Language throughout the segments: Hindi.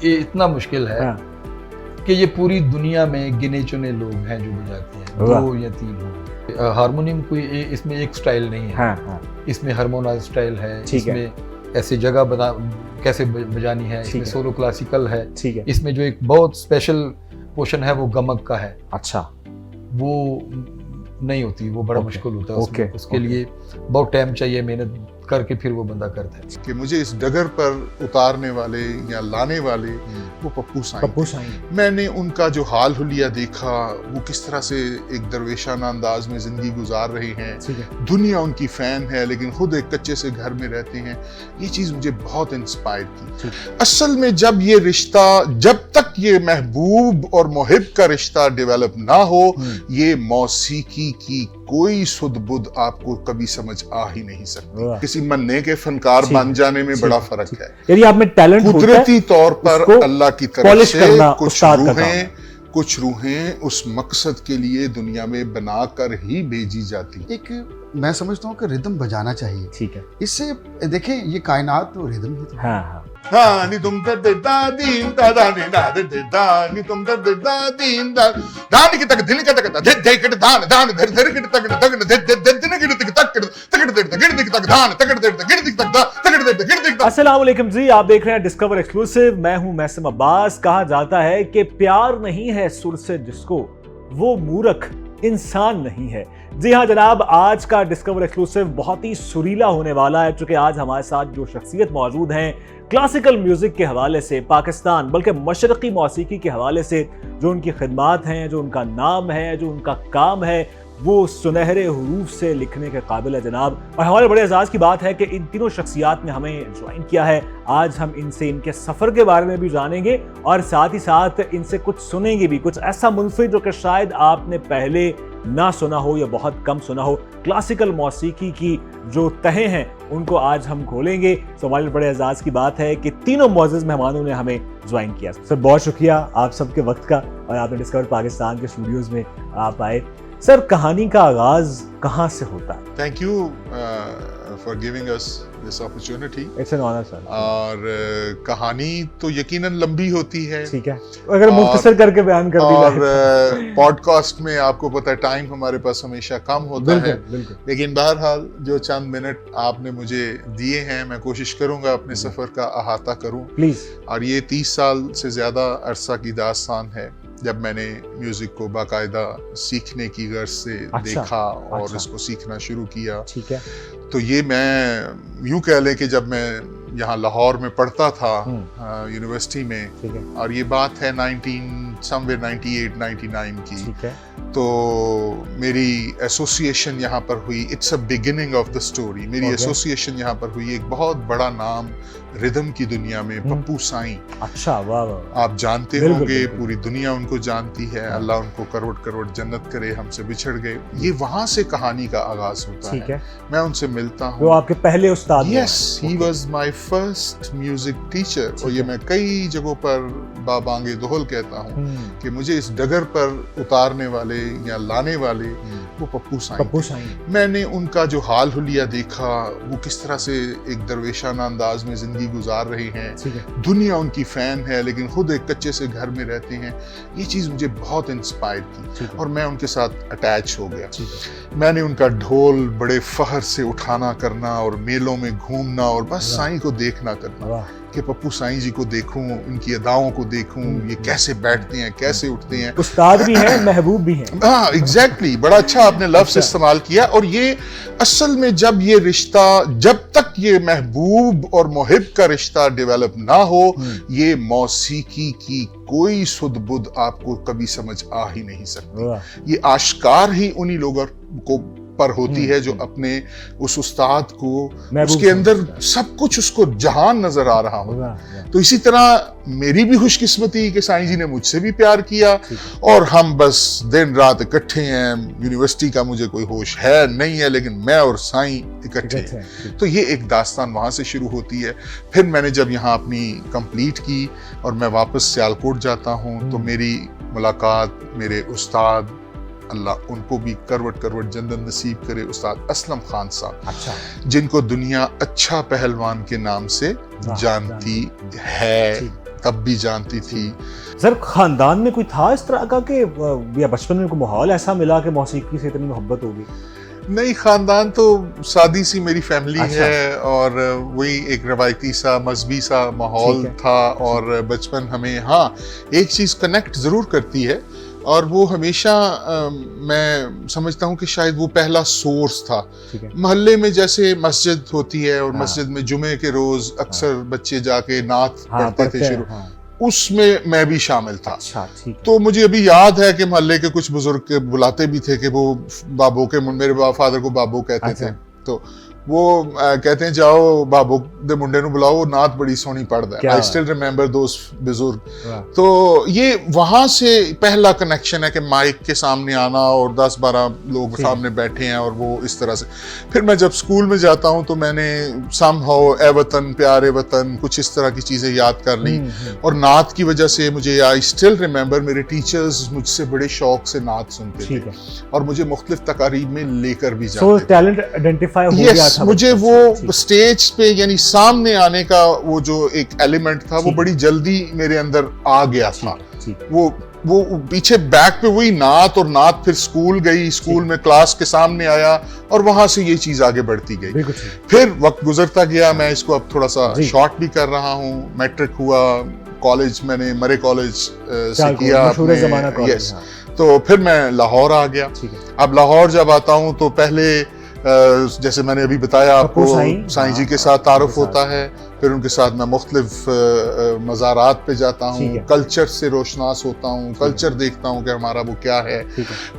ये इतना मुश्किल है हाँ। कि ये पूरी दुनिया में गिने चुने लोग हैं जो बजाते हैं, वाह। 2 या 3 लोग। हारमोनियम कोई इसमें एक स्टाइल नहीं है। हाँ, हाँ। इसमें हारमोनाइज स्टाइल है, ठीक है। इसमें ऐसे जगह बना कैसे बजानी है, ठीक इसमें है। सोलो क्लासिकल है, ठीक है। इसमें जो एक बहुत स्पेशल पोर्शन है वो गमक का है, अच्छा। वो नहीं होती, वो बड़ा ओके, मुश्किल होता है ओके, उसके ओके। लिए बहुत टाइम चाहिए, मेहनत करके फिर वो बंदा करता है। कि मुझे इस डगर पर उतारने वाले या लाने वाले वो पप्पू साईं पप्पू थे। साईं। मैंने उनका जो हाल हुलिया देखा, वो किस तरह से एक दरवेशाना अंदाज में जिंदगी गुजार रहे हैं। ठीक है। दुनिया उनकी फैन है लेकिन खुद एक कच्चे से घर में रहते हैं। ये चीज मुझे बहुत इंस्पायर की। असल में जब ये रिश्ता, जब तक ये महबूब और मुहिब का रिश्ता डेवलप ना हो, ये मौसीकी की कोई सुध बुध आपको कभी समझ आ ही नहीं सकती। किसी मन्ने के फनकार बन जाने में बड़ा फर्क है। यदि आप में टैलेंट होता है, कुदरती तौर पर उसको अल्लाह की तरफ पॉलिश से करना कुछ उस्ताद का काम है। कुछ रूहें उस मकसद के लिए दुनिया में बनाकर ही भेजी जाती। एक मैं समझता हूँ कि रिदम बजाना चाहिए। ठीक है। इससे देखें ये कायनात तो रिदम ही तो है। हाँ, हाँ। हाँ नी तुम दर दर दा दीन दा दा नी दा दर दर दा नी तुम दर दर दा दीन दा दान की तक दिल का तक दे दे कट दान दान धर धर की तक तक दे दे दे दिन की तक तक तक दे दे तक दान तक दे दे गिर तक दा तक दे दे गिर तक। अस्सलाम वालेकुम जी, आप देख रहे हैं डिस्कवर एक्सक्लूसिव। मैं हूं मैसम अब्बास। कहा जाता है कि प्यार नहीं है सुर से जिसको, वो मूर्ख इंसान नहीं है। जी हाँ जनाब, आज का डिस्कवर एक्सक्लूसिव बहुत ही सुरीला होने वाला है, चूंकि आज हमारे साथ जो शख्सियत मौजूद हैं क्लासिकल म्यूजिक के हवाले से, पाकिस्तान बल्कि मशरकी मौसीकी के हवाले से जो उनकी खिदमात हैं, जो उनका नाम है, जो उनका काम है, वो सुनहरे हुरूफ से लिखने के काबिल है जनाब। और हमारे बड़े एजाज की बात है कि इन तीनों शख्सियात ने हमें ज्वाइन किया है। आज हम इनसे इनके सफ़र के बारे में भी जानेंगे और साथ ही साथ इनसे कुछ सुनेंगे भी, कुछ ऐसा मुनफरिद जो कि शायद आपने पहले ना सुना हो या बहुत कम सुना हो। क्लासिकल मौसीकी की जो तहें हैं उनको आज हम खोलेंगे। तो हमारे बड़े एजाज की बात है कि तीनों मुअज़्ज़ज़ मेहमानों ने हमें ज्वाइन किया। सर बहुत शुक्रिया आप सबके वक्त का, और आपने डिस्कवर पाकिस्तान के स्टूडियोज़ में आप आए। सर कहानी का आगाज कहाँ से होता है? Thank you for giving us this opportunity. It's an honour sir. और कहानी तो यकीनन लंबी होती है। ठीक है, अगर मुख्तसर करके बयान कर दी और पॉडकास्ट में आपको पता है टाइम हमारे पास हमेशा कम होता है। बिल्कुल। लेकिन बहरहाल जो चंद मिनट आपने मुझे दिए हैं, मैं कोशिश करूंगा अपने सफर का अहाता करूं प्लीज। और ये 30 साल से ज्यादा अरसा की दास्तान है जब मैंने म्यूजिक को बाकायदा सीखने की गर्ज से देखा और इसको सीखना शुरू किया। ठीक है। तो ये मैं यूं कह लें कि जब मैं यहाँ लाहौर में पढ़ता था यूनिवर्सिटी में, ठीक है। और ये बात है 98-99 की। ठीक है। तो मेरी एसोसिएशन यहाँ पर हुई। It's a beginning of the story. मेरी एसोसिएशन यहाँ पर हुई एक बहुत बड़ा नाम रिदम की दुनिया में, पप्पू साईं। अच्छा, वाह वाह। आप जानते होंगे, पूरी दुनिया उनको जानती है। अल्लाह उनको करोड़ करोड़ जन्नत करे, हमसे बिछड़ गए। ये वहां से कहानी का आगाज होता है। मैं उनसे मिलता हूँ। वो आपके पहले उस्ताद? Yes, he was my first music teacher. और ये मैं कई जगहों पर बाबांगे दोहल कहता हूँ कि मुझे इस डगर पर उतारने वाले या लाने वाले वो पप्पू साईं। मैंने उनका जो हाल हुलिया देखा, वो किस तरह से एक दरवेशाना अंदाज में जिंदगी गुजार रहे हैं। दुनिया उनकी फैन है लेकिन खुद एक कच्चे से घर में रहते हैं। ये चीज मुझे बहुत इंस्पायर की और मैं उनके साथ अटैच हो गया। मैंने उनका ढोल बड़े फहर से उठाना करना और मेलों में घूमना और बस साईं को देखना करना कि पप्पू साईं जी को देखूं, उनकी अदाओं को देखूं, ये कैसे बैठते हैं, कैसे उठते हैं। उस्ताद भी हैं, महबूब भी हैं। हाँ एग्जैक्टली, बड़ा अच्छा आपने लफ्ज इस्तेमाल किया। और ये असल में जब ये रिश्ता, जब तक ये महबूब और मुहिब का रिश्ता डेवलप ना हो, ये मौसीकी की कोई सुध बुध आपको कभी समझ आ ही नहीं सकती। ये आश्कार ही उन्हीं लोगों को पर होती है जो अपने उस उस्ताद को, उसके अंदर सब कुछ उसको जहान नजर आ रहा हो। तो इसी तरह मेरी भी खुशकिस्मती कि साईं जी ने मुझसे भी प्यार किया और हम बस दिन रात इकट्ठे हैं। यूनिवर्सिटी का मुझे कोई होश है नहीं है, लेकिन मैं और साईं इकट्ठे हैं। तो ये एक दास्तान वहां से शुरू होती है। फिर मैंने जब यहाँ अपनी कंप्लीट की और मैं वापस सियालकोट जाता हूँ, तो मेरी मुलाकात मेरे उस्ताद, अल्लाह उनको भी करवट करवट जन्नत नसीब करे, उस्ताद असलम खान साहब। अच्छा। जिनको दुनिया अच्छा पहलवान के नाम से जानती है। तब भी जानती थी। सर खानदान में कोई था इस तरह का कि या बचपन में कोई माहौल ऐसा मिला कि मौसीकी से इतनी मोहब्बत होगी? नहीं, खानदान तो सादी सी मेरी फैमिली अच्छा। है और वही एक रवायती सा मजहबी सा माहौल ठीक है। था। और बचपन हमें हाँ एक चीज़ कनेक्ट ज़रूर करती है और वो हमेशा मैं समझता हूँ कि शायद वो पहला सोर्स था। ठीक है। मोहल्ले में जैसे मस्जिद होती है और हाँ। मस्जिद में जुमे के रोज़ अक्सर बच्चे जाके नात हाँ, पढ़ते थे हैं, शुरू, हाँ। उसमें मैं भी शामिल था। अच्छा, ठीक है। तो मुझे अभी याद है कि मोहल्ले के कुछ बुजुर्ग के बुलाते भी थे कि वो बाबू के, मेरे फादर को बाबू कहते अच्छा। थे, तो वो कहते हैं जाओ बाबू दे मुंडे नु बुलाओ, वो नात बड़ी सोहनी पढ़दा है। क्या आई स्टिल रिमेंबर दोस बुजुर्ग। वाह। तो ये वहां से पहला कनेक्शन है कि माइक के सामने आना और 10-12 लोग ठीक। सामने बैठे हैं और वो इस तरह से। फिर मैं जब स्कूल में जाता हूँ तो मैंने समहाउ ए वतन प्यारे वतन कुछ इस तरह की चीजें याद कर ली और नात की वजह से मुझे आई स्टिल रिमेंबर मेरे टीचर्स मुझसे बड़े शौक से नात सुनते ठीक थे है। और मुझे मुख्तलिफ तकारीब में लेकर भी सो जाते थे। टैलेंट आइडेंटिफाई हो गया यस, था मुझे बचपन वो से। ठीक। स्टेज पे यानी सामने आने का वो जो एक एलिमेंट था वो ठीक। बड़ी जल्दी मेरे अंदर आ गया था। ठीक। वो पीछे बैक पे वही नात और नात फिर स्कूल गई, स्कूल में क्लास के सामने आया और वहां से ये चीज आगे बढ़ती गई। बिल्कुल ठीक। फिर वक्त गुजरता गया, मैं इसको अब थोड़ा सा जी। शॉर्ट भी कर रहा हूँ। मैट्रिक हुआ, कॉलेज मैंने मरे कॉलेज से चालकोट, किया मशहूर ज़माना अपने, कॉलेज, यस। हाँ। तो फिर मैं लाहौर आ गया। ठीक है। अब लाहौर जब आता हूँ तो पहले जैसे मैंने अभी बताया आपको, साईं जी के साथ तारुफ होता है। फिर उनके साथ मैं मुख्तलिफ मज़ारात पे जाता हूँ, कल्चर से रोशनास होता हूँ, कल्चर देखता हूँ कि हमारा वो क्या है।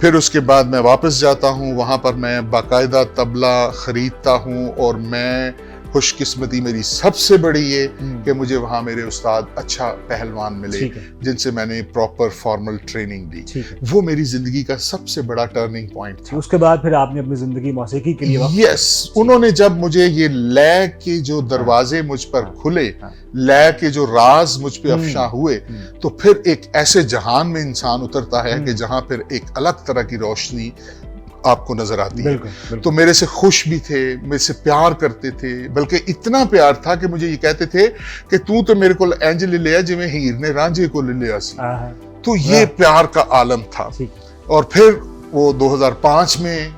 फिर उसके बाद मैं वापस जाता हूँ, वहाँ पर मैं बाकायदा तबला ख़रीदता हूँ और मैं खुशकिस्मती मेरी सबसे बड़ी ये कि मुझे वहाँ मेरे उस्ताद अच्छा पहलवान मिले जिनसे मैंने प्रॉपर फॉर्मल ट्रेनिंग दी। वो मेरी जिंदगी का सबसे बड़ा टर्निंग पॉइंट था। उसके बाद फिर आपने अपनी जिंदगी मौसीकी के लिए यस, उन्होंने जब मुझे ये लय के जो दरवाजे मुझ पर खुले, लय के जो राज मुझ पे अफशा हुए, तो फिर एक ऐसे जहान में इंसान उतरता है कि जहाँ फिर एक अलग तरह की रोशनी आपको नजर आती है। तो मेरे से खुश भी थे, मेरे से प्यार करते थे, बल्कि इतना प्यार था कि मुझे ये कहते थे कि तू तो मेरे को इंज ले लिया जिवें हीर ने रांझे को ले लिया सी। तो ये प्यार का आलम था। और फिर वो 2005 में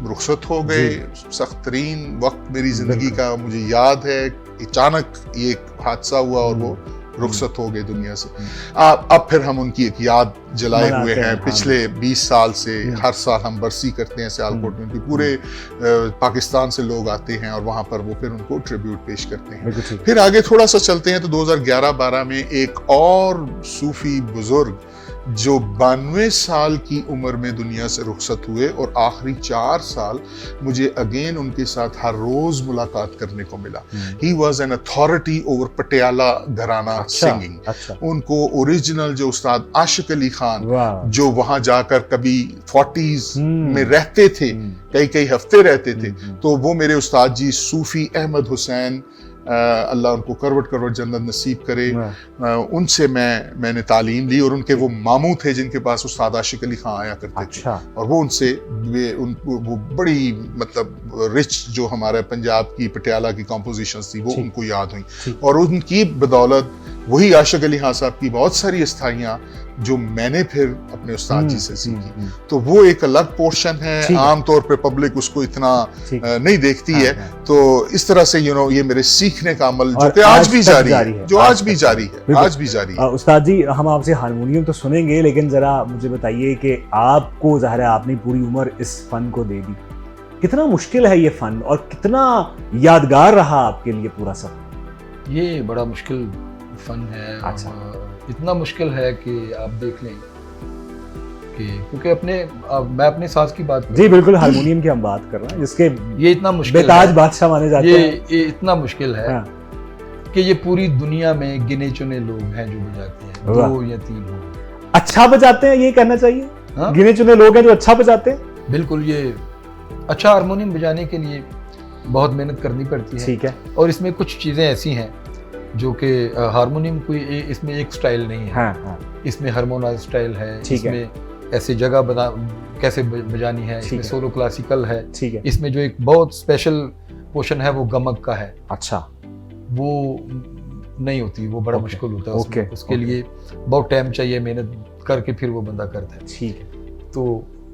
रुखसत हो गए। सख्त तरीन वक्त मेरी जिंदगी का मुझे याद है। अचानक ये एक हादसा हुआ और वो रुखसत हो गए दुनिया से। अब फिर हम उनकी एक याद जलाए हुए हैं। पिछले 20 साल से हर साल हम बरसी करते हैं सियालकोट में। पूरे पाकिस्तान से लोग आते हैं और वहां पर वो फिर उनको ट्रिब्यूट पेश करते हैं। फिर आगे थोड़ा सा चलते हैं तो 2011-12 में एक और सूफी बुजुर्ग जो 92 साल की उम्र में दुनिया से रुखसत हुए और आखिरी 4 साल मुझे अगेन उनके साथ हर रोज मुलाकात करने को मिला। He was an authority over Patiala घराना सिंगिंग। उनको ओरिजिनल जो उस्ताद आशिक अली खान जो वहां जाकर कभी 40s में रहते थे, कई हफ्ते रहते थे, तो वो मेरे उस्ताद जी सूफी अहमद हुसैन, अल्लाह उनको करवट करवट जन्नत नसीब करे, उनसे मैंने तालीम ली। और उनके वो मामू थे जिनके पास उस्ताद आशिक अली खान आया करते थे और वो उनसे वो बड़ी मतलब रिच जो हमारे पंजाब की पटियाला की कॉम्पोजिशंस थी वो उनको याद हुई। और उनकी बदौलत वही आशिक अली खान साहब की बहुत सारी अस्थाइयाँ जो मैंने फिर अपने उस्ताद जी से सीखी। तो वो एक अलग पोर्शन है। आमतौर पे पब्लिक उसको इतना नहीं देखती है। तो इस तरह से ये मेरे सीखने का अमल जो कि आज भी जारी है, जो आज भी जारी है, आज भी जारी है। उस्ताद जी, हम आपसे हारमोनियम तो सुनेंगे, लेकिन जरा मुझे बताइए कि आपको ज़ाहिर है आपने पूरी उम्र इस फन को दे दी। कितना मुश्किल है ये फन और कितना यादगार रहा आपके लिए पूरा सब? ये बड़ा मुश्किल फन है। अच्छा। इतना मुश्किल है कि आप देख लें कि क्योंकि मैं अपने साज की बात जी बिल्कुल, हारमोनियम की हम बात कर रहे हैं जिसके ये इतना मुश्किल बेताज बादशाह माने जाते हैं। ये इतना मुश्किल है कि ये पूरी दुनिया में गिने चुने लोग हैं जो बजाते हैं, 2 या 3 लोग अच्छा बजाते हैं, ये कहना चाहिए। गिने चुने लोग हैं जो अच्छा बजाते हैं। बिल्कुल, ये अच्छा हारमोनियम बजाने के लिए बहुत मेहनत करनी पड़ती है। ठीक है। और इसमें कुछ चीज़ें ऐसी हैं जो कि हारमोनियम कोई इसमें एक स्टाइल नहीं है। इसमें हारमोनाइज स्टाइल है, इसमें ऐसे जगह कैसे बजानी है, इसमें सोलो क्लासिकल है। इसमें जो एक बहुत स्पेशल पोर्शन है वो गमक का है। अच्छा। वो नहीं होती, वो बड़ा मुश्किल होता है उसके लिए बहुत टाइम चाहिए, मेहनत करके फिर वो बंदा करता है। ठीक है। तो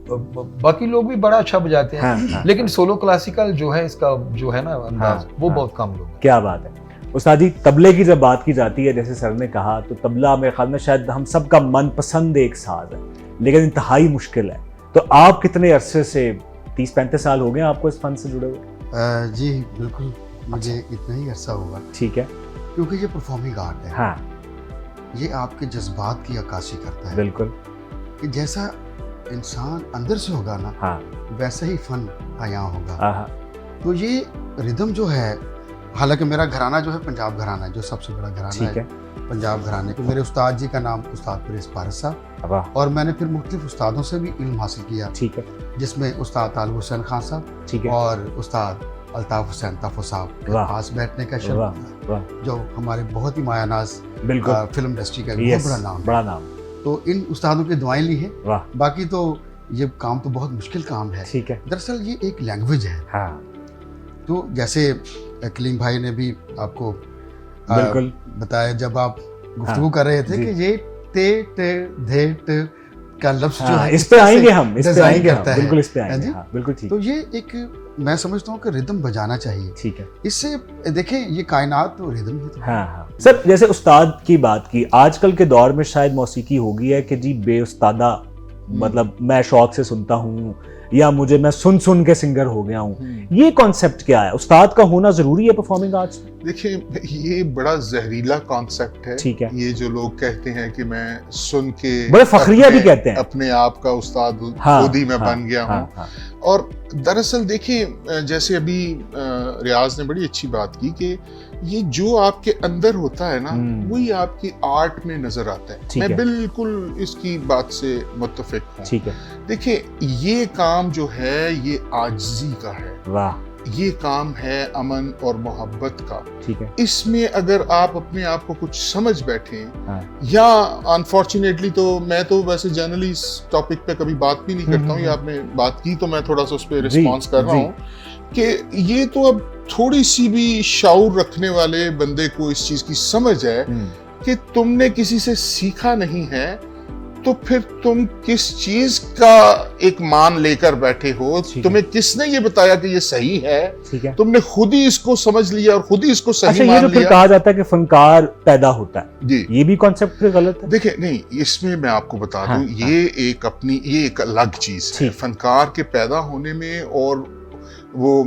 बाकी लोग भी बड़ा अच्छा बजाते हैं। हाँ। लेकिन सोलो क्लासिकल जो है, इसका जो है ना अंदाज, वो बहुत कम लोग हैं। क्या बात है उस्ताद जी। तबले की जब बात की जाती है, जैसे सर ने कहा, तो तबला मेरे ख्याल में शायद हम सब का मनपसंद एक साज है, लेकिन इंतहाई मुश्किल है। तो आप कितने अरसे से, 30-35 साल हो गए आपको इस फन से जुड़े हुए? जी बिल्कुल, मुझे इतना ही अरसा हुआ। ठीक है। क्योंकि ये परफॉर्मिंग आर्ट है। हाँ। ये आपके जज्बात की अक्कासी करता है। बिल्कुल। कि जैसा इंसान अंदर से होगा ना, हाँ, वैसे ही फन यहाँ होगा। हाँ। तो ये रिदम जो है, हालांकि मेरा घराना जो है पंजाब घराना है, जो सबसे बड़ा घराना है पंजाब घराने के। मेरे उस्ताद जी का नाम उस्ताद परेश पारस साहब, और मैंने फिर मुख्तलिफ उस्तादों से भी इल्म हासिल किया। ठीक है। जिसमें उस्ताद तालिब हुसैन खान साहब, ठीक है, और उस्ताद अल्ताफ हुसैन ताफो साहब के पास बैठने का शर्फ, जो हमारे बहुत ही मायानाज फिल्म इंडस्ट्री का बहुत बड़ा नाम। तो इन उस्तादों की दुआएं ली है। बाकी तो ये काम तो बहुत मुश्किल काम है। ठीक है। दरअसल ये एक लैंग्वेज है। हाँ। तो जैसे कलीम भाई ने भी आपको बिल्कुल बताया जब आप गुफ्तगू कर रहे थे कि ये ते टे धे टे का लफ्ज जो है, इस पे आएंगे हम, बिल्कुल इस पे आएंगे। बिल्कुल ठीक। तो ये एक, मैं समझता हूँ कि रिदम बजाना चाहिए। ठीक है। इससे देखें, ये कायनात तो रिदम ही तो। हाँ। सर, जैसे उस्ताद की बात की, आजकल के दौर में शायद मौसीकी हो गई है कि जी बेउस्तादा, मतलब मैं शौक से सुनता हूँ, या मैं सुन के सिंगर हो गया हूँ। ये कॉन्सेप्ट क्या है? उस्ताद का होना जरूरी है परफॉर्मिंग आर्ट्स में? देखिए, ये बड़ा जहरीला कॉन्सेप्ट है। ठीक है। ये जो लोग कहते हैं कि मैं सुन के, बड़े फखरिया भी कहते हैं, अपने आप का उस्ताद खुद ही मैं बन गया हूँ। और दरअसल देखिए, जैसे अभी रियाज ने बड़ी अच्छी बात की कि ये जो आपके अंदर होता है ना, वही आपकी आर्ट में नजर आता है। मैं बिल्कुल इसकी बात से मुत्तफिक हूँ। ठीक है। देखिए, ये काम जो है ये आजिज़ी का है। वाह। ये काम है अमन और मोहब्बत का। ठीक है। इसमें अगर आप अपने आप को कुछ समझ बैठे, या अनफॉर्चुनेटली, तो मैं तो वैसे जनरली इस टॉपिक पे कभी बात भी नहीं करता हूँ, या आपने बात की तो मैं थोड़ा सा उस पर रिस्पॉन्स कर रहा हूँ कि ये तो अब थोड़ी सी भी शाऊर रखने वाले बंदे को इस चीज की समझ है कि तुमने किसी से सीखा नहीं है, तो फिर तुम किस चीज का एक मान लेकर बैठे हो? तुम्हें किसने ये बताया कि ये सही है? तुमने खुद ही इसको समझ लिया और खुद ही इसको सही मान लिया। ये जो फिर कहा जाता है कि फनकार पैदा होता है, जी, ये भी कॉन्सेप्ट गलत है? देखिए, नहीं, इसमें मैं आपको बता दूं, ये एक अलग चीज है। फनकार के पैदा होने में और वो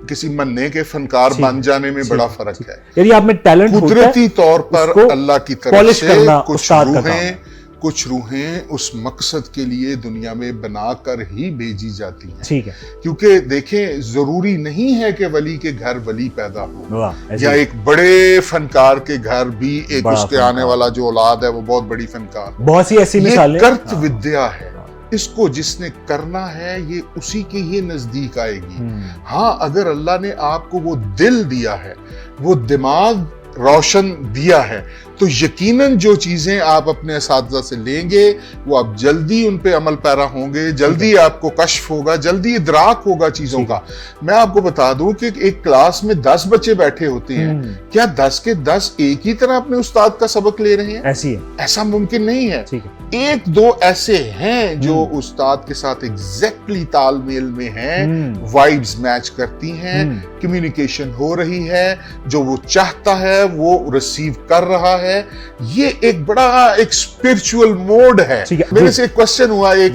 किसी मन्ने के फनकार बन जाने में बड़ा फर्क है। यदि आप में टैलेंट होता है, कुदरती तौर पर अल्लाह की तरफ से कुछ रूहें उस मकसद के लिए दुनिया में बनाकर ही भेजी जाती हैं। ठीक है। क्योंकि देखें, जरूरी नहीं है कि वली के घर वली पैदा हो, या एक बड़े फनकार के घर भी एक उसके आने वाला जो औलाद है वो बहुत बड़ी फनकार। बहुत सी ऐसी मिसालें। कर्त विद्या है, इसको जिसने करना है ये उसी के ही नजदीक आएगी। हाँ, अगर अल्लाह ने आपको वो दिल दिया है, वो दिमाग रोशन दिया है, तो यकीनन जो चीजें आप अपने असातिज़ा से लेंगे वो आप जल्दी उन पे अमल पैरा होंगे, जल्दी आपको कश्फ होगा, जल्दी इदराक होगा चीजों का। मैं आपको बता दूं कि एक क्लास में 10 बच्चे बैठे होते हैं, क्या 10 के 10 एक ही तरह अपने उस्ताद का सबक ले रहे हैं? ऐसी है, ऐसा मुमकिन नहीं है। 1-2 ऐसे हैं जो उस्ताद के साथ एग्जैक्टली तालमेल में हैं, वाइब्स मैच करती हैं, कम्युनिकेशन हो रही है, जो वो चाहता है वो रिसीव कर रहा है। ये एक बड़ा एक स्पिरिचुअल मोड है। मेरे से एक क्वेश्चन हुआ, एक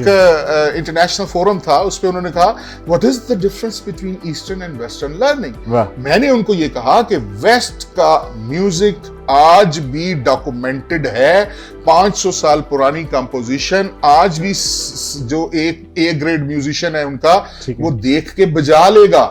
इंटरनेशनल फोरम था, उस पे उन्होंने कहा what is the difference between eastern and western learning. मैंने उनको ये कहा कि वेस्ट का म्यूजिक आज भी डॉक्यूमेंटेड है, 500 साल पुरानी कंपोजिशन आज भी जो एक ए ग्रेड म्यूजिशियन है उनका, वो देख के बजा लेगा।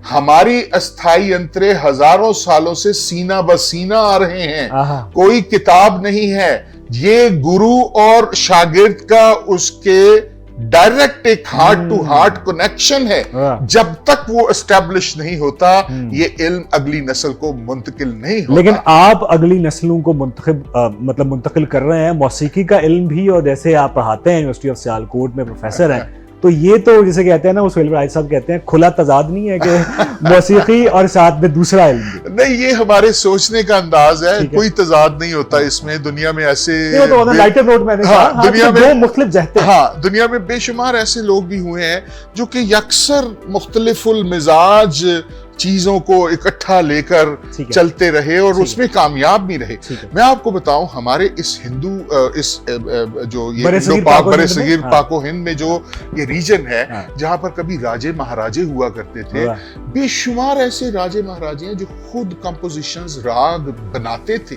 हमारी अस्थाई यंत्रे हजारों सालों से सीना बसीना आ रहे हैं, कोई किताब नहीं है, ये गुरु और शागिर्द का उसके डायरेक्ट एक हार्ट टू हार्ट कनेक्शन है। जब तक वो एस्टेब्लिश नहीं होता, ये इल्म अगली नस्ल को मुंतकिल नहीं होता। लेकिन आप अगली नस्लों को मुंतकिल कर रहे हैं, मौसीकी का इल्म भी, और जैसे आप पढ़ाते हैं यूनिवर्सिटी ऑफ सियालकोट में प्रोफेसर हैं, तो ये तो जैसे कहते हैं ना, वो सुहेल राय साहब कहते हैं खुला तजाद नहीं है कि मौसीकी और साथ में दूसरा इल्म। नहीं, ये हमारे सोचने का अंदाज है, कोई तजाद नहीं होता इसमें। दुनिया में ऐसे लाइटर नोट मैंने कहा, दुनिया में मुख्तलिफ जहते हैं। हाँ, दुनिया में बेशुमार ऐसे लोग भी हुए हैं जो कि यकसर मुख्तलिफुल मिजाज चीजों को इकट्ठा लेकर चलते रहे और उसमें कामयाब भी रहे। मैं आपको बताऊं, हमारे इस हिंदू इस जो ये बरे सगीर पाको हिंद में जो ये रीजन है, जहां पर कभी राजे महाराजे हुआ करते थे, बेशुमार ऐसे राजे महाराजे हैं जो खुद कंपोजिशंस राग बनाते थे,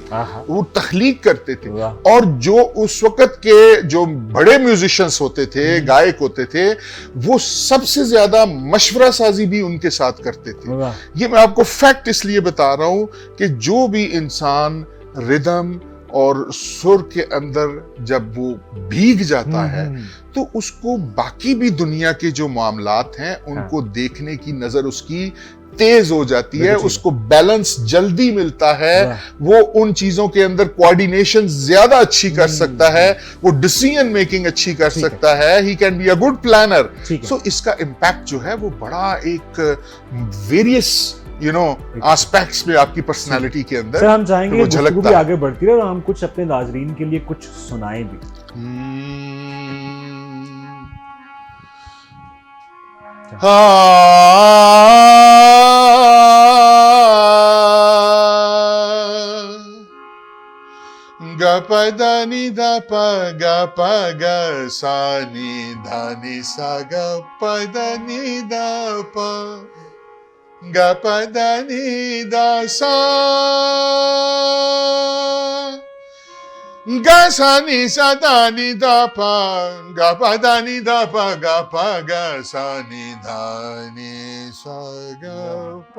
वो तख्लीक करते थे, और जो उस वक्त के जो बड़े म्यूजिशियंस होते थे, गायक होते थे, वो सबसे ज्यादा मशवरा साजी भी उनके साथ करते थे। ये मैं आपको फैक्ट इसलिए बता रहा हूं कि जो भी इंसान रिदम और सुर के अंदर जब वो भीग जाता है तो उसको बाकी भी दुनिया के जो मामलात हैं उनको देखने की नजर उसकी तेज हो जाती है, उसको बैलेंस जल्दी मिलता है, वो उन चीजों के अंदर कोऑर्डिनेशन ज्यादा अच्छी कर सकता है, वो डिसीजन मेकिंग अच्छी कर सकता है, he can be a good planner. So इसका इम्पैक्ट जो है वो बड़ा एक वेरियस एस्पेक्ट्स में आपकी पर्सनालिटी के अंदर हम चाहेंगे गुफ्तगू भी आगे बढ़ती रहे और हम कुछ अपने नाजरीन के लिए कुछ सुनाएं भी। ग प द नि ध प ग प ग सा नि ध नि सा ग प द नि ध प ग प द नि द सा ग सा नि सा द नि द प ग प द नि द प ग प ग सा नि ध नि सा ग प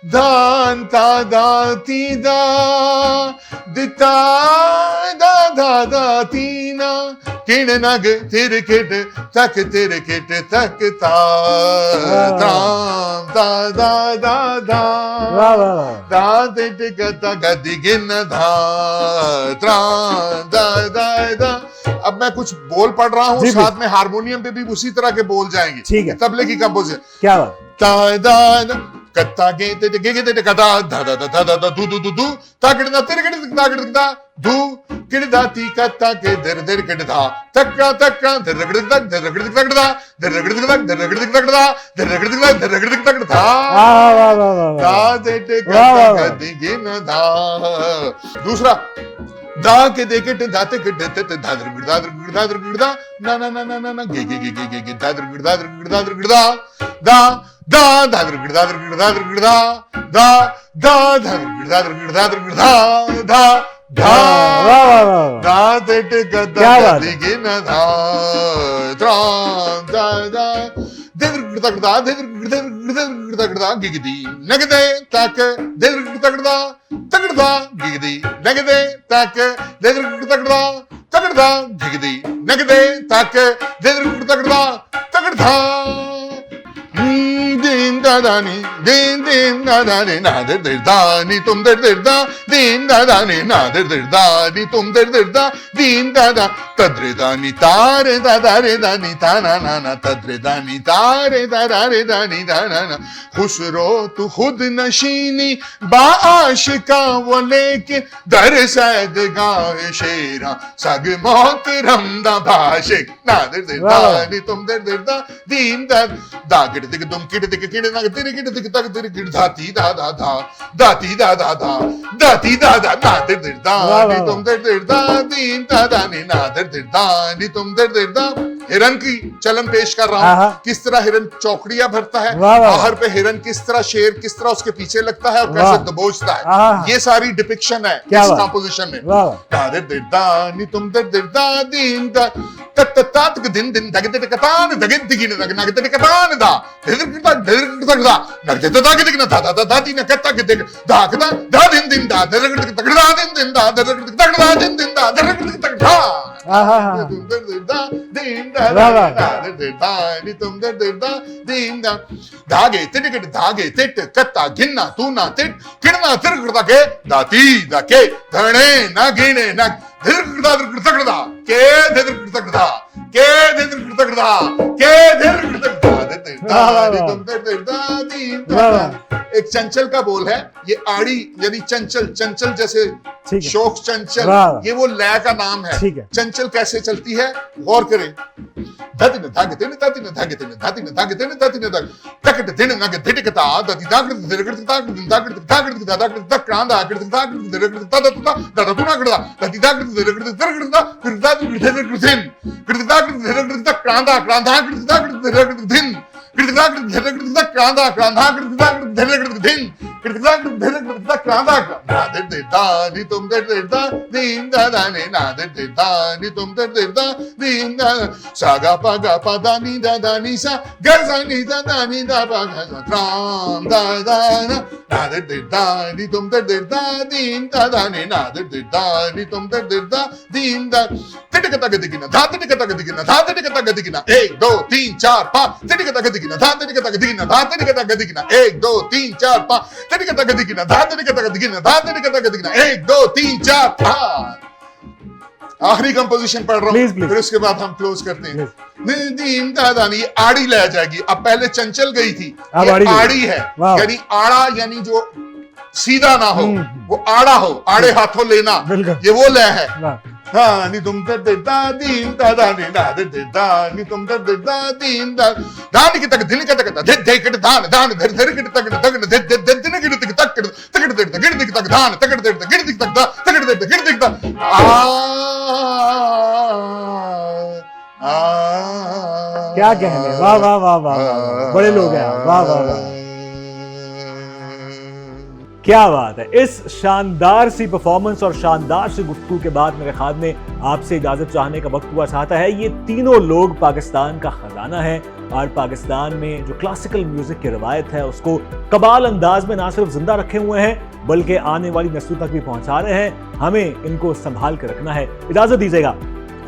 दान ता दा ती दा दिता दा दा दा तीना किण नग तिर किट तक तिर किट तक ता ताम दा दा दा दा दा दिट गता गदि गिन धा त्रां दा दा दा। अब मैं कुछ बोल पढ़ रहा हूँ, साथ में हारमोनियम पे भी उसी तरह के बोल जाएंगे, ठीक है? तबले की कंपोजिशन क्या बात? ता दा कत्ता गे ते गे गे ते कता धा धा धा धा धा दू दू दू दू ताकड़ दा तेरे कड़ ताकड़ दा दू किड़ दाती कत्ता के दर दर कड़ धा तक्का तक्का दर रगड़ तक दर रगड़ तक दा दर रगड़ तक दर रगड़ तक दा दर रगड़ तक दर रगड़ तक धा वाह वाह वाह दा ते ते कत्ता कदी गिन धा। दूसरा दा के देके टे दाते के देते ते दादर गिड़दा ना ना ना ना ना ना गे गे गे गे गे दादर गिड़दा दा दा दादर गिड़दा दा दा दादर गिड़दा धा धा ते टे कदा दिगे न धा त्रां दा दा देदर गिड़दा गिगदी नगदे ताक देदर तगड़दा गिगदी नगदे ताक देदर तगड़दा गिगदी नगदे ताक देदर तगड़दा दिन दादानी दिन दादानी ना दर दानी तुम दर दिन दादानी ना दर दानी तुम दर दिन दादा तद्रे दानी तारे दादा रे दानी ताना ना ना तद्रे दानी तारे दादा रे दानी दाना ना खुसरो तू खुद नशीनी बाशिका वो लेकिन दर सैद गाए शेरा सग मौत रमदा भाशिक ना दर दानी तुम दर दिन दागड़ दिक तुम किड दिक किड ना तेरे किड दिक तक तेरे किड धाती दा दा धा दाती दा दा धा दाती दा दा ना दर दानी तुम दर दिन दानी ना दर दानी तुम दर दा। हिरन की चलन पेश कर रहा हूं, किस तरह हिरन चौकड़ियां भरता है, बाहर पे हिरन किस तरह, शेर किस तरह उसके पीछे लगता है और कैसे दबोचता है, ये सारी डिपिक्शन है इस कंपोजिशन में। दानी तुम दर दिन दा तत तत दिन दिन दग दग कतान दग दिगिन दग नग दग कतान दा दर दग दा नग दग दग दिगिन दा दा दा दिन कत्ता के दग दा कता दा दिन दिन दा दर दग दग दा दिन दिन दा दर दग दग दा दिन दिन दा दर दग दग दा तुम दर दिन दानी तुम दर दिन दा धागे तिट धागे तिट कत्ता गिन्ना तू ना तिट किड़ना तिरगड़ा के दाती दा के धणे ना गिने ना धिरगड़ा के धिरगड़ा के दिन कृतज्ञता के दिन कृतज्ञता एक चंचल का बोल है, ये आड़ी यानी चंचल, चंचल जैसे शोक चंचल, ये वो लय का नाम है। चंचल कैसे चलती है गौर करें। सागा पागा पादा नी दादा नी सा गजा नी दादा नी दा पागा त्राम दादा ना दादे देदा नी तुम दे दा दीन दादा ने ना दे दा नी तुम दे दा दीन दा तिटकता गदिगिना धा तिटकता गदिगिना धा तिटकता गदिगिना 1 2 3 4 5 तिटकता गदिगिना धा तिटकता गदिगिना धा तिटकता गदिगिना 1 2 3 4 5 तिटकता गदिगिना धा तिटकता गदिगिना धा तिटकता गदिगिना 1 2 3 4 5। आखिरी कंपोजिशन पढ़ रहा हूं, फिर उसके बाद हम क्लोज करते हैं। दीन दादा नी आड़ी ले जाएगी। अब पहले चंचल गई थी, ये आड़ी है, यानी आड़ा यानी जो सीधा ना हो, वो आड़ा हो, आड़े हाथों लेना, ये वो लय है। हाँ नी तुम दे दा दीन दादा ने ना दे दा नी तुम दे दा दीन दा दान की तक दिन का तक दे दे के दान दान धर धर के तक तक दे दे दे दिन के तक तक तक दे दे गिर तक दान तक दे दे गिर तक तक दे दे गिर तक क्या कहने। वाह वाह वाह वाह, बड़े लोग हैं। वाह वाह वाह, क्या बात है। इस शानदार सी परफॉर्मेंस और शानदार सी गुफ्तगू के बाद मेरे ख्याल में आपसे इजाजत चाहने का वक्त हुआ चाहता है। ये तीनों लोग पाकिस्तान का खजाना है और पाकिस्तान में जो क्लासिकल म्यूजिक की रवायत है उसको कबाल अंदाज में ना सिर्फ जिंदा रखे हुए हैं बल्कि आने वाली नस्लों तक भी पहुंचा रहे हैं। हमें इनको संभाल कर रखना है। इजाजत दीजिएगा।